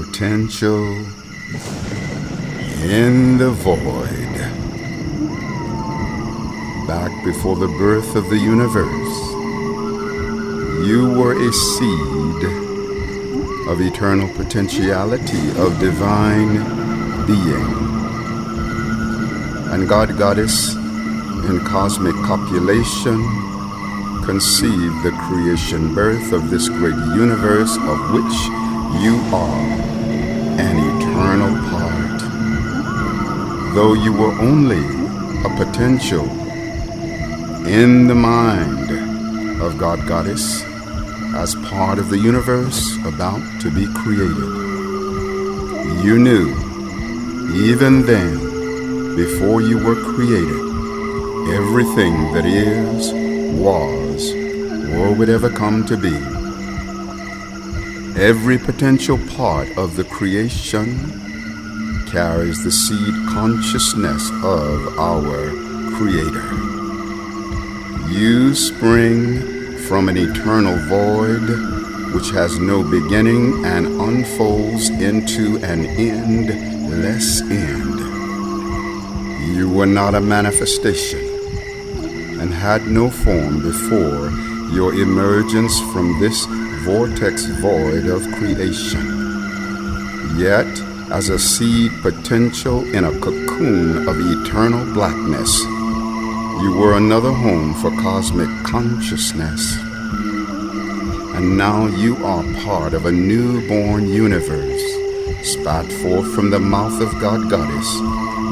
potential in the void. Back before the birth of the universe, you were a seed of eternal potentiality, of divine being. And God Goddess, in cosmic copulation, conceived the creation birth of this great universe of which you are an eternal part. Though you were only a potential in the mind of God Goddess as part of the universe about to be created, you knew even then, before you were created, everything that is, was, or would ever come to be. Every potential part of the creation carries the seed consciousness of our Creator. You spring from an eternal void which has no beginning and unfolds into an endless end. You were not a manifestation and had no form before your emergence from this vortex void of creation. Yet, as a seed potential in a cocoon of eternal blackness, you were another home for cosmic consciousness. And now you are part of a newborn universe, spat forth from the mouth of God Goddess,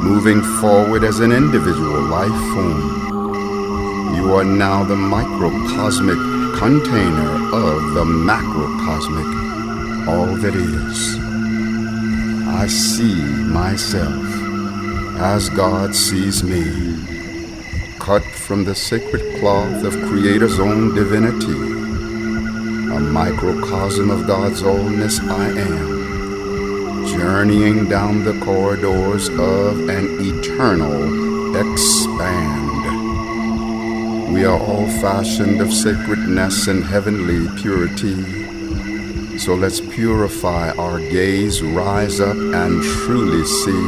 moving forward as an individual life form. You are now the microcosmic container of the macrocosmic, all that is. I see myself as God sees me, cut from the sacred cloth of Creator's own divinity. A microcosm of God's allness I am, journeying down the corridors of an eternal expand. We are all fashioned of sacredness and heavenly purity. So let's purify our gaze, rise up and truly see.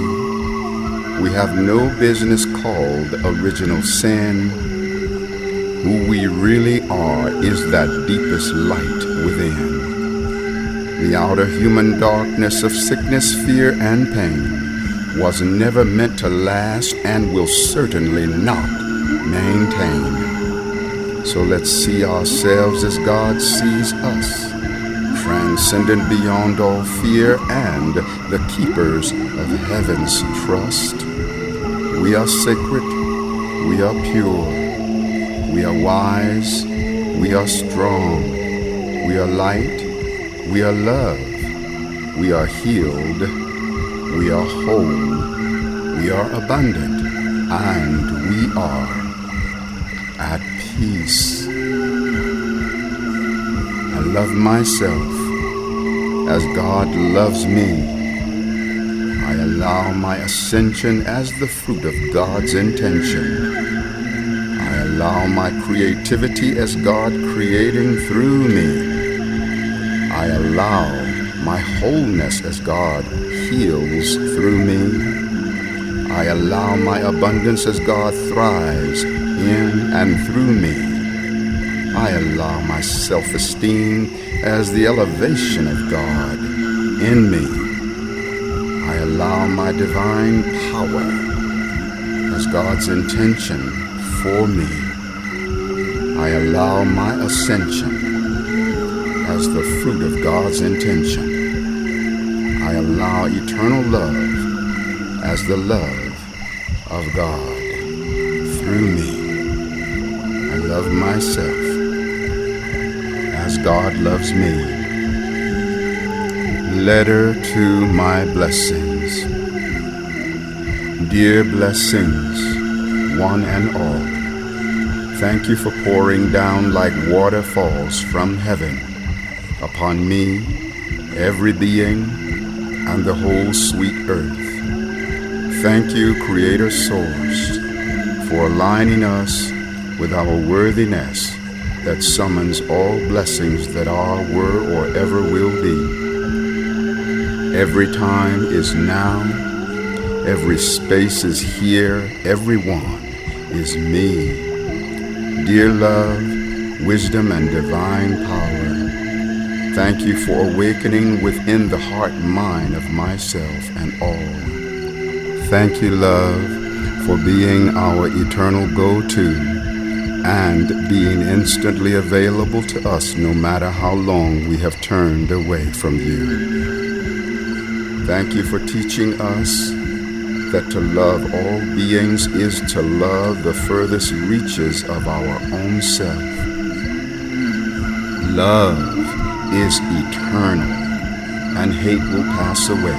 We have no business called original sin. Who we really are is that deepest light within. The outer human darkness of sickness, fear, and pain was never meant to last and will certainly not maintain. So let's see ourselves as God sees us, transcendent beyond all fear and the keepers of heaven's trust. We are sacred, we are pure, we are wise, we are strong, we are light, we are love, we are healed, we are whole, we are abundant, and we are at peace. I love myself as God loves me. I allow my ascension as the fruit of God's intention. I allow my creativity as God creating through me. I allow my wholeness as God heals through me. I allow my abundance as God thrives in and through me. I allow my self-esteem as the elevation of God in me. I allow my divine power as God's intention for me. I allow my ascension as the fruit of God's intention. I allow eternal love as the love of God through me. I love myself as God loves me. Letter to my blessings. Dear blessings, one and all, thank you for pouring down like waterfalls from heaven upon me, every being, and the whole sweet earth. Thank you, Creator Source, for aligning us with our worthiness that summons all blessings that are, were, or ever will be. Every time is now. Every space is here. Everyone is me. Dear love, wisdom, and divine power, thank you for awakening within the heart mind of myself and all. Thank you, love, for being our eternal go-to and being instantly available to us no matter how long we have turned away from you. Thank you for teaching us that to love all beings is to love the furthest reaches of our own self. Love is eternal, and hate will pass away.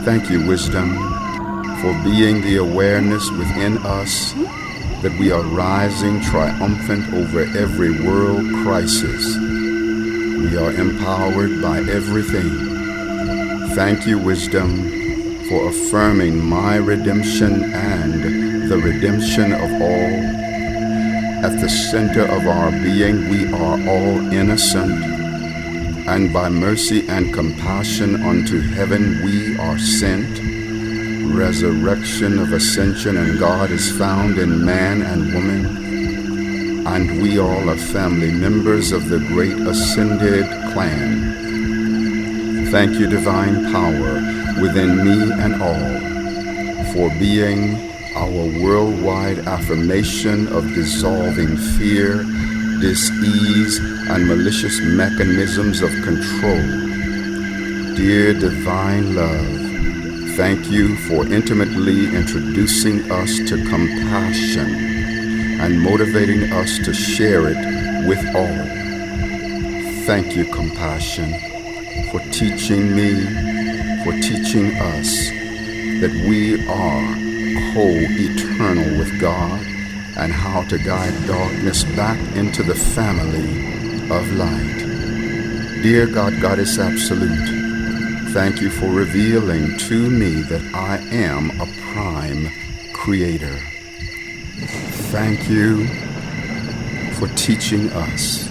Thank you, wisdom, for being the awareness within us that we are rising triumphant over every world crisis. We are empowered by everything. Thank you, wisdom, for affirming my redemption and the redemption of all. At the center of our being, we are all innocent, and by mercy and compassion unto heaven we are sent. Resurrection of Ascension and God is found in man and woman, and we all are family members of the great ascended clan. Thank you, divine power within me and all, for being our worldwide affirmation of dissolving fear, dis-ease, and malicious mechanisms of control. Dear divine love, thank you for intimately introducing us to compassion and motivating us to share it with all. Thank you, compassion, for teaching me, for teaching us that we are co-eternal with God and how to guide darkness back into the family of light. Dear God, Goddess Absolute, thank you for revealing to me that I am a prime creator. Thank you for teaching us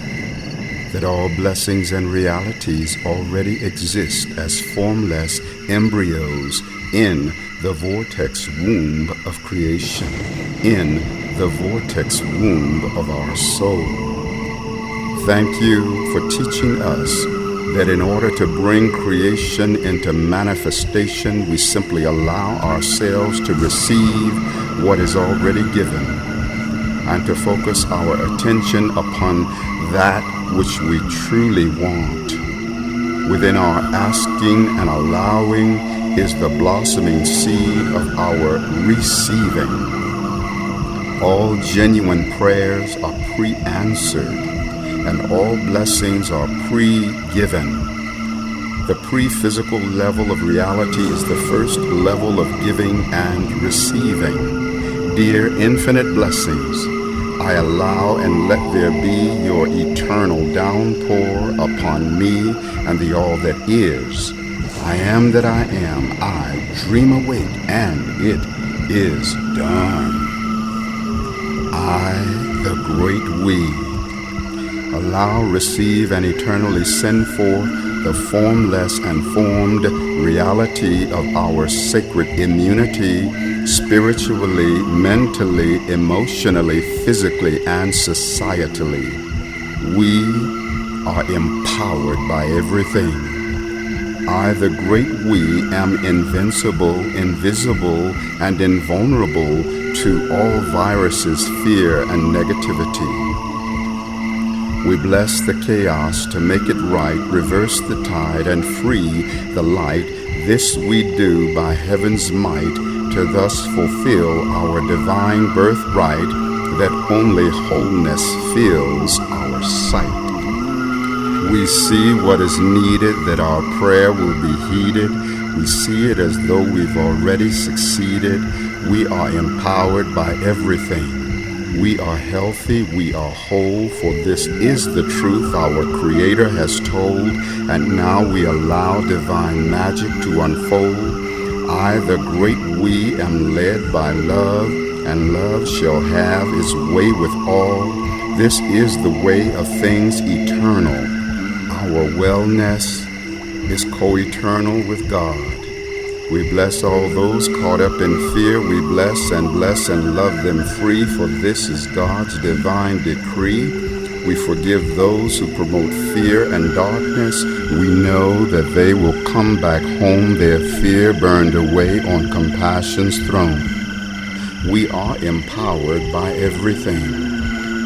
that all blessings and realities already exist as formless embryos in the vortex womb of creation, in the vortex womb of our soul. Thank you for teaching us that in order to bring creation into manifestation, we simply allow ourselves to receive what is already given and to focus our attention upon that which we truly want. Within our asking and allowing is the blossoming seed of our receiving. All genuine prayers are pre-answered, and all blessings are pre-given. The pre-physical level of reality is the first level of giving and receiving. Dear infinite blessings, I allow and let there be your eternal downpour upon me and the all that is. I am that I am. I dream awake, and it is done. I, the great we, allow, receive, and eternally send forth the formless and formed reality of our sacred immunity, spiritually, mentally, emotionally, physically, and societally. We are empowered by everything. I, the great we, am invincible, invisible, and invulnerable to all viruses, fear, and negativity. We bless the chaos to make it right, reverse the tide, and free the light. This we do by heaven's might, to thus fulfill our divine birthright, that only wholeness fills our sight. We see what is needed, that our prayer will be heeded. We see it as though we've already succeeded. We are empowered by everything. We are healthy, we are whole, for this is the truth our Creator has told, and now we allow divine magic to unfold. I, the great we, am led by love, and love shall have its way with all. This is the way of things eternal. Our wellness, is co-eternal with God. We bless all those caught up in fear. We bless and love them free, for this is God's divine decree. We forgive those who promote fear and darkness. We know that they will come back home, their fear burned away on compassion's throne. We are empowered by everything.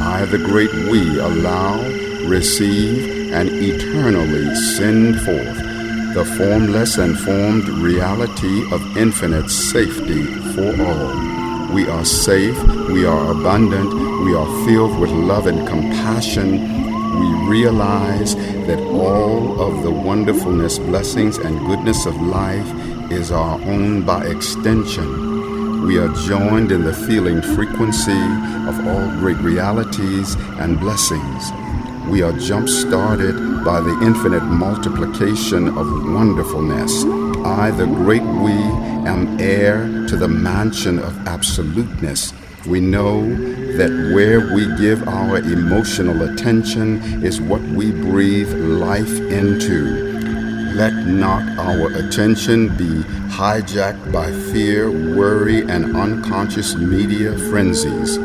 I, the great we, allow, receive, and eternally send forth the formless and formed reality of infinite safety for all. We are safe, we are abundant, we are filled with love and compassion. We realize that all of the wonderfulness, blessings, and goodness of life is our own by extension. We are joined in the feeling frequency of all great realities and blessings. We are jump-started by the infinite multiplication of wonderfulness. I, the great we, am heir to the mansion of absoluteness. We know that where we give our emotional attention is what we breathe life into. Let not our attention be hijacked by fear, worry, and unconscious media frenzies.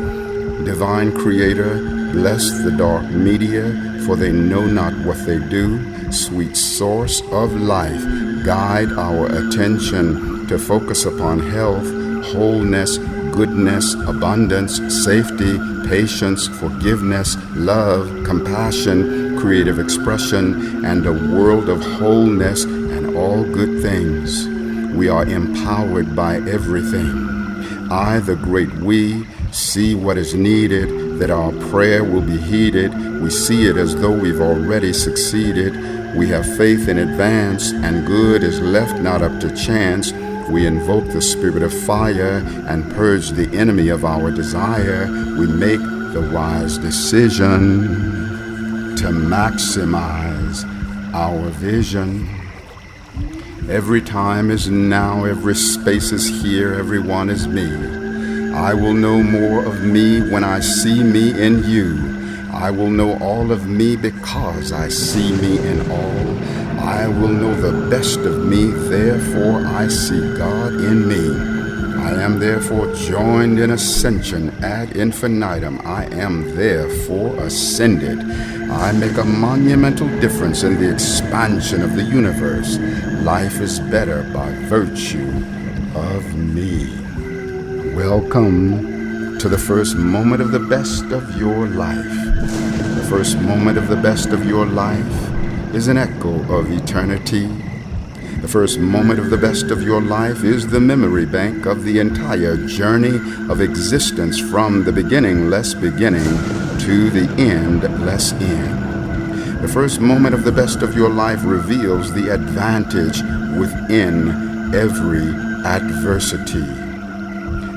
Divine Creator, bless the dark media, for they know not what they do. Sweet source of life, guide our attention to focus upon health, wholeness, goodness, abundance, safety, patience, forgiveness, love, compassion, creative expression, and a world of wholeness and all good things. We are empowered by everything. I, the great we, see what is needed, that our prayer will be heeded. We see it as though we've already succeeded. We have faith in advance, and good is left not up to chance. We invoke the spirit of fire and purge the enemy of our desire. We make the wise decision to maximize our vision. Every time is now, every space is here, everyone is me. I will know more of me when I see me in you. I will know all of me because I see me in all. I will know the best of me, therefore I see God in me. I am therefore joined in ascension ad infinitum. I am therefore ascended. I make a monumental difference in the expansion of the universe. Life is better by virtue of me. Welcome to the first moment of the best of your life. The first moment of the best of your life is an echo of eternity. The first moment of the best of your life is the memory bank of the entire journey of existence, from the beginning, less beginning, to the end, less end. The first moment of the best of your life reveals the advantage within every adversity.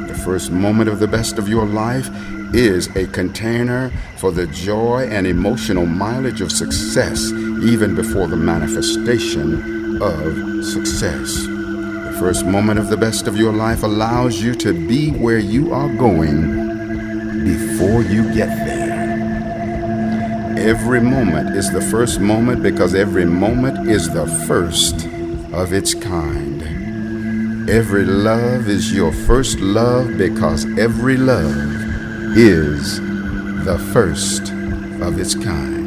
The first moment of the best of your life is a container for the joy and emotional mileage of success, even before the manifestation of success. The first moment of the best of your life allows you to be where you are going before you get there. Every moment is the first moment because every moment is the first of its kind. Every love is your first love because every love is the first of its kind.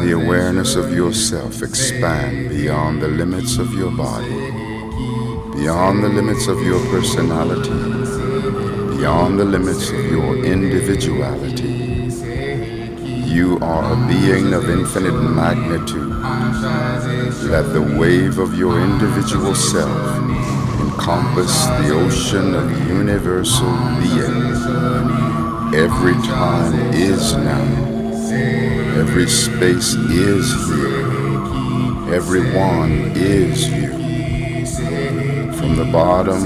the awareness of yourself expand beyond the limits of your body, beyond the limits of your personality, beyond the limits of your individuality. You are a being of infinite magnitude. Let the wave of your individual self encompass the ocean of universal being. Every time is now. Every space is here. Everyone is you. From the bottom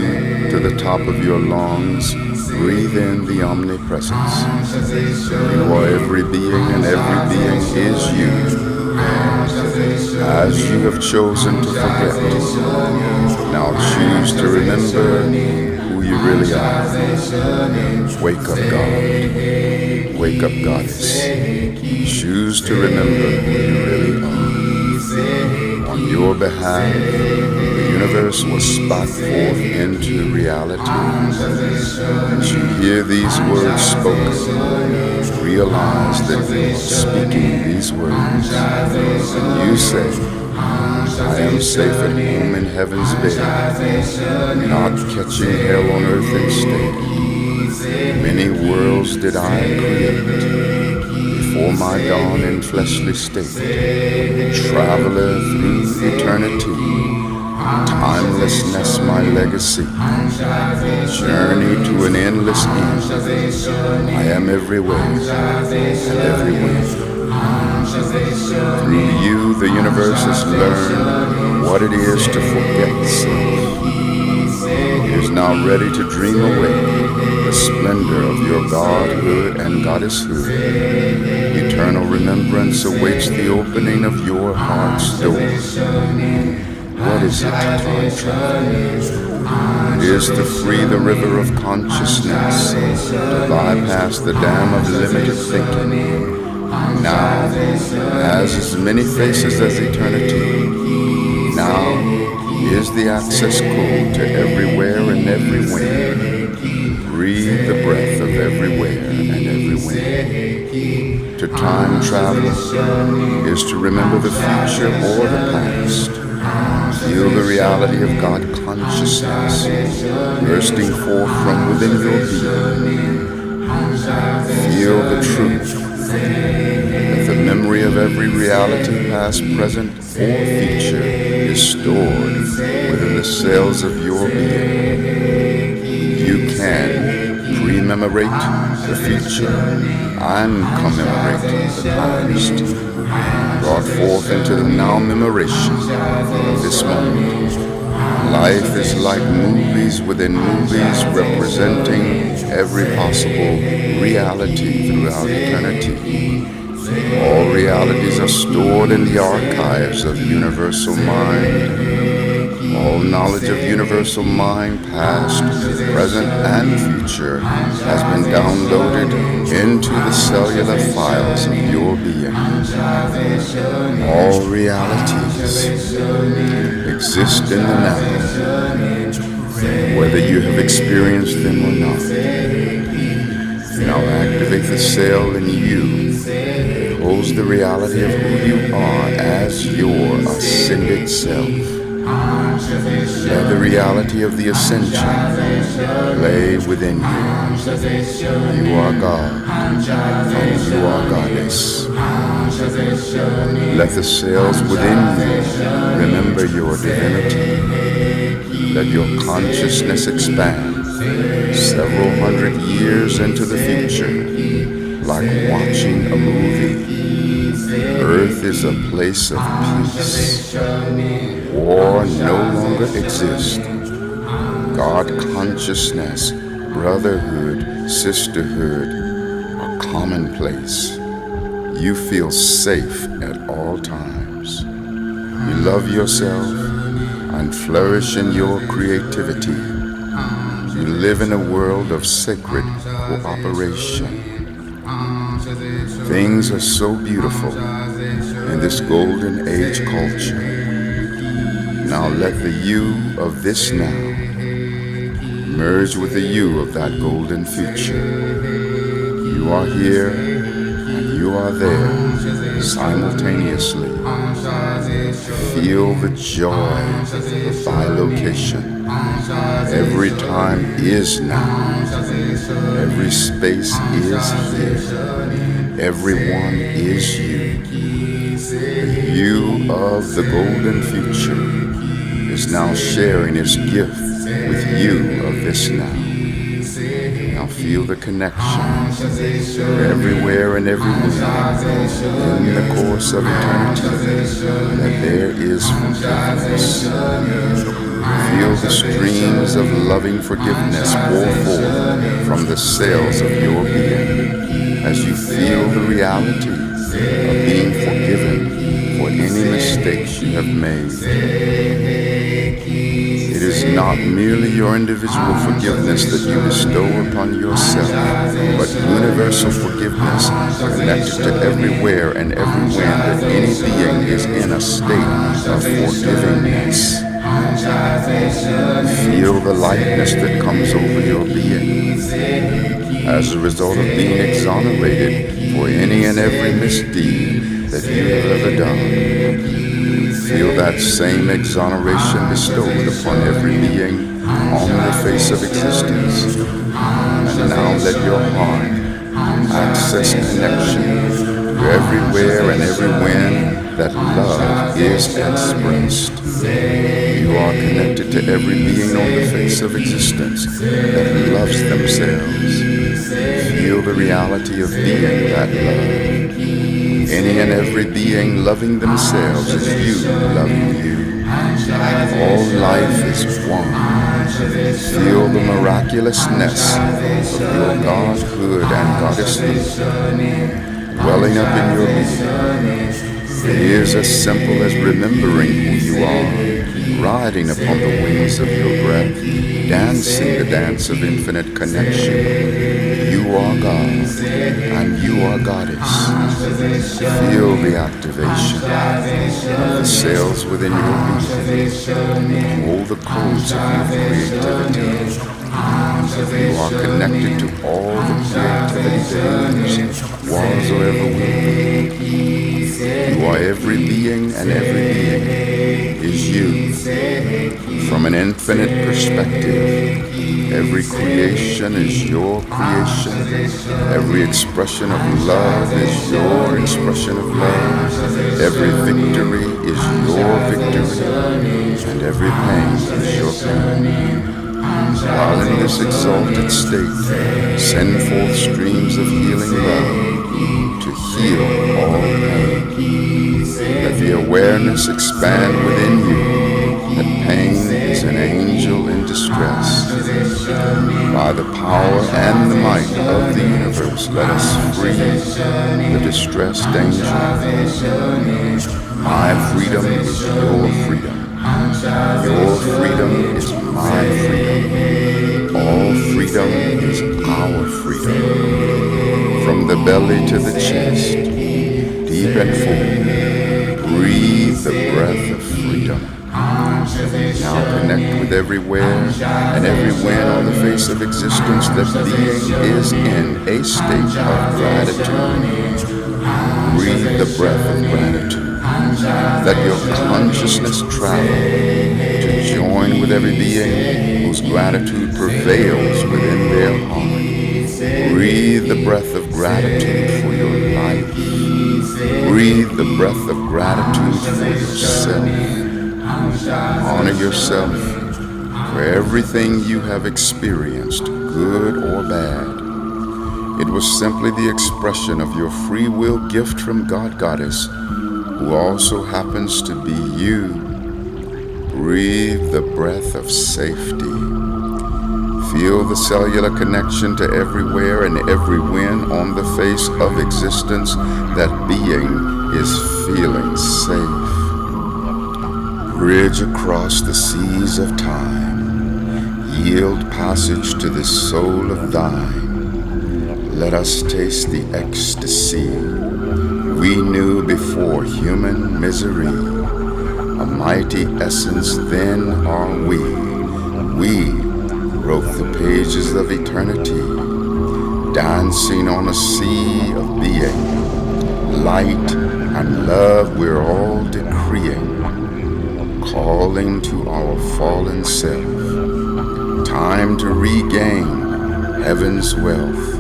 to the top of your lungs, breathe in the omnipresence. You are every being, and every being is you. As you have chosen to forget, now choose to remember who you really are. Wake up, God. Wake up, Goddess. Choose to remember who you really are. On your behalf, the universe was spat forth into reality. As you hear these words spoken, realize that you are speaking these words. And you say, I am safe at home in heaven's bed, not catching hell on earth instead. Many worlds did I create before my dawn in fleshly state. Traveler through eternity, timelessness my legacy. Journey to an endless end. I am everywhere and everywhere. Through you, the universe has learned what it is to forget self. It is now ready to dream away the splendor of your godhood and goddesshood. Eternal remembrance awaits the opening of your heart's door. What is it, time travel? It is to free the river of consciousness, to bypass the dam of limited thinking. Now has as many faces as eternity. Now is the access code to everywhere and everywhere. Breathe the breath of everywhere and everywhere. To time travel is to remember the future or the past. Feel the reality of God consciousness bursting forth from within your being. Feel the truth that the memory of every reality, past, present, or future, is stored within the cells of your being. You can rememorate the future and commemorate the past, brought forth into the now memoration of this moment. Life is like movies within movies, representing every possible reality throughout eternity. All realities are stored in the archives of universal mind. All knowledge of universal mind, past, present, and future, has been downloaded into the cellular files of your being. All realities exist in the now, whether you have experienced them or not. Now activate the cell in you that holds the reality of who you are as your ascended self. Let the reality of the Ascension lay within you. You are God, and you are Goddess. Let the cells within you remember your divinity. Let your consciousness expand several hundred years into the future, like watching a movie. Earth is a place of peace. War no longer exists. God consciousness, brotherhood, sisterhood are commonplace. You feel safe at all times. You love yourself and flourish in your creativity. You live in a world of sacred cooperation. Things are so beautiful in this golden age culture. Now let the you of this now merge with the you of that golden future. You are here and you are there. simultaneously. Feel the joy of bilocation. Every time is now. Every space is here. Everyone is you. The you of the golden future is now sharing its gift with you of this now. Now feel the connection everywhere and everywhere in the course of eternity that there is forgiveness. Feel the streams of loving forgiveness pour forth from the cells of your being as you feel the reality of being forgiven for any mistakes you have made. It is not merely your individual forgiveness that you bestow upon yourself, but universal forgiveness connected to everywhere and everywhere that any being is in a state of forgivingness. Feel the lightness that comes over your being as a result of being exonerated for any and every misdeed that you have ever done. Feel that same exoneration bestowed upon every being on the face of existence. And now let your heart access connection to everywhere and everywhere that love is expressed. You are connected to every being on the face of existence that loves themselves. Feel the reality of being that love. Any and every being loving themselves as you loving you. All life is one. Feel the miraculousness of your godhood and goddesshood welling up in your being. It is as simple as remembering who you are, riding upon the wings of your breath, dancing the dance of infinite connection. You are God, and you are Goddess. Feel the activation of the cells within your being. Hold the codes of your creativity. You are connected to all the creativity that is, was, or ever will be. You are every being, and every being is you. From an infinite perspective, every creation is your creation. Every expression of love is your expression of love. Every victory is your victory. And every pain is your pain. While in this exalted state, send forth streams of healing love to heal all pain. Let the awareness expand within you that pain is an angel in distress. By the power and the might of the universe, let us free the distressed angel. My freedom is your freedom. Your freedom is my freedom. All freedom is our freedom. From the belly to the chest, deep and full, breathe the breath of freedom. Now connect with everywhere and everywhere on the face of existence that being is in a state of gratitude. Breathe the breath of gratitude. Let your consciousness travel to join with every being whose gratitude prevails within their heart. Breathe the breath of gratitude for your life. Breathe the breath of gratitude for yourself. Honor yourself for everything you have experienced, good or bad. It was simply the expression of your free will gift from God Goddess, who also happens to be you. Breathe the breath of safety. Feel the cellular connection to everywhere and every when on the face of existence that being is feeling safe. Bridge across the seas of time. Yield passage to the soul of thine. Let us taste the ecstasy we knew before human misery. A mighty essence then are we. We wrote the pages of eternity, dancing on a sea of being, light and love we're all decreeing, calling to our fallen self. Time to regain heaven's wealth.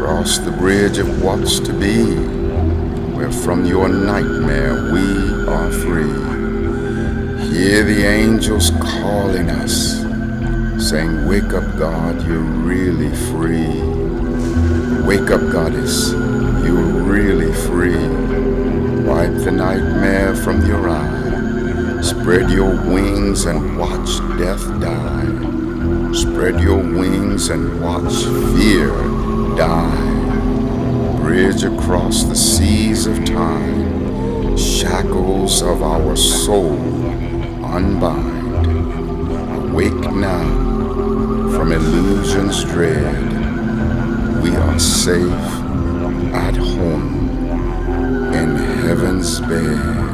Cross the bridge of what's to be, where from your nightmare we are free. Hear the angels calling us, saying, wake up, God, you're really free. Wake up, goddess, you're really free. Wipe the nightmare from your eye. Spread your wings and watch death die. Spread your wings and watch fear die. Bridge across the seas of time. Shackles of our soul unbind. Awake now from illusion's dread. We are safe at home in heaven's bed.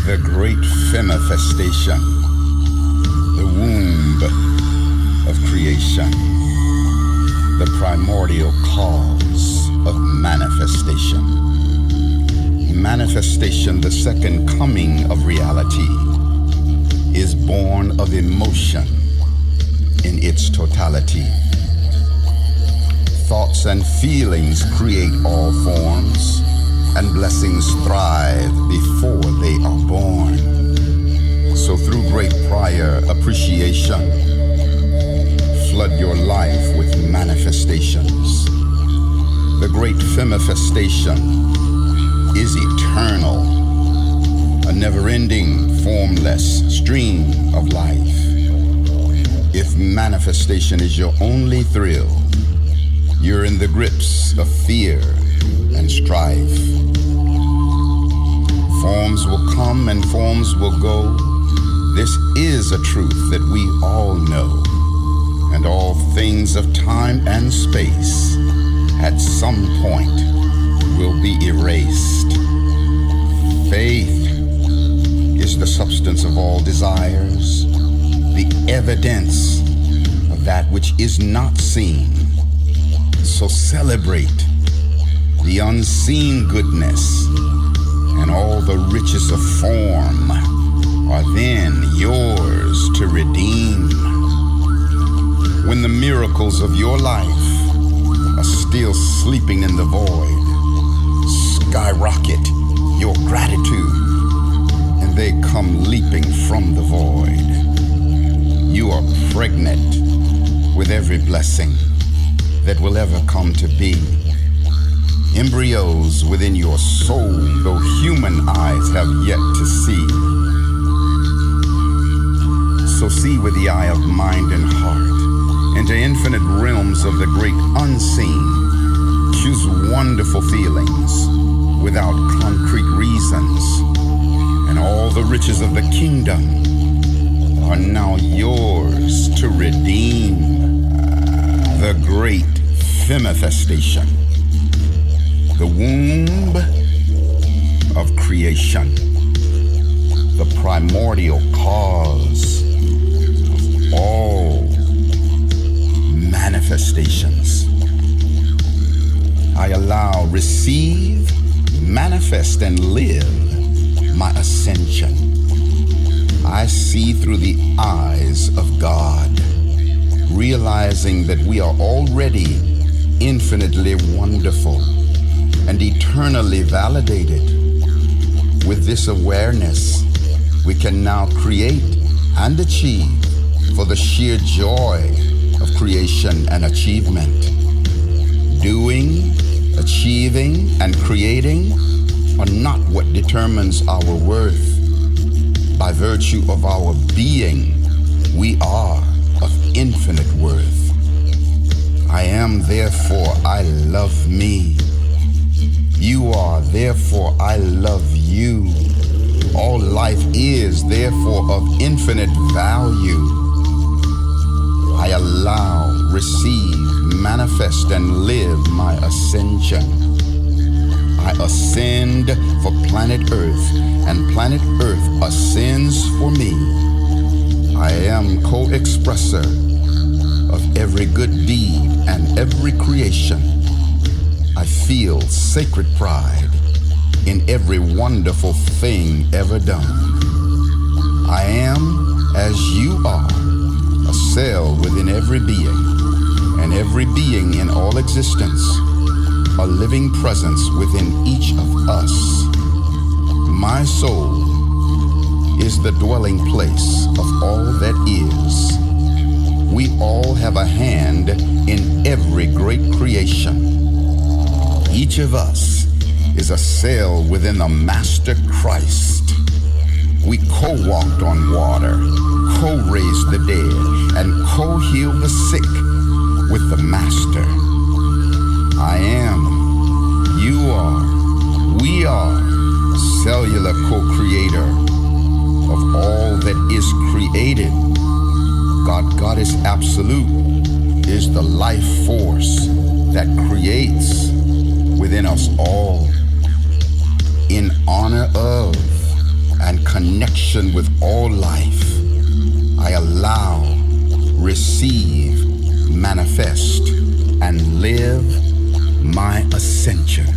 The great manifestation, the womb of creation, the primordial cause of manifestation. Manifestation, the second coming of reality, is born of emotion in its totality. Thoughts and feelings create all forms, and blessings thrive before they are born. So through great prior appreciation, flood your life with manifestations. The great femifestation is eternal, a never-ending, formless stream of life. If manifestation is your only thrill, you're in the grips of fear and strife. Forms will come and forms will go. This is a truth that we all know. And all things of time and space at some point will be erased. Faith is the substance of all desires, the evidence of that which is not seen. So celebrate the unseen goodness, and all the riches of form are then yours to redeem. When the miracles of your life are still sleeping in the void, skyrocket your gratitude, and they come leaping from the void. You are pregnant with every blessing that will ever come to be. Embryos within your soul, though human eyes have yet to see. So see with the eye of mind and heart into infinite realms of the great unseen. Choose wonderful feelings without concrete reasons, and all the riches of the kingdom are now yours to redeem. The great femifestation, the womb of creation, the primordial cause of all manifestations. I allow, receive, manifest, and live my ascension. I see through the eyes of God, realizing that we are already infinitely wonderful and eternally validated. With this awareness, we can now create and achieve for the sheer joy of creation and achievement. Doing, achieving, and creating are not what determines our worth. By virtue of our being, we are of infinite worth. I am, therefore I love me. You are, therefore I love you. All life is, therefore, of infinite value. I allow, receive, manifest, and live my ascension. I ascend for planet Earth, and planet Earth ascends for me. I am co-expressor of every good deed and every creation. I feel sacred pride in every wonderful thing ever done. I am, as you are, a cell within every being, and every being in all existence, a living presence within each of us. My soul is the dwelling place of all that is. We all have a hand in every great creation. Each of us is a cell within the Master Christ. We co-walked on water, co-raised the dead, and co-healed the sick with the Master. I am, you are, we are cellular co-creator of all that is created. God, Goddess Absolute, is the life force that creates within us all. In honor of and connection with all life, I allow, receive, manifest, and live my ascension.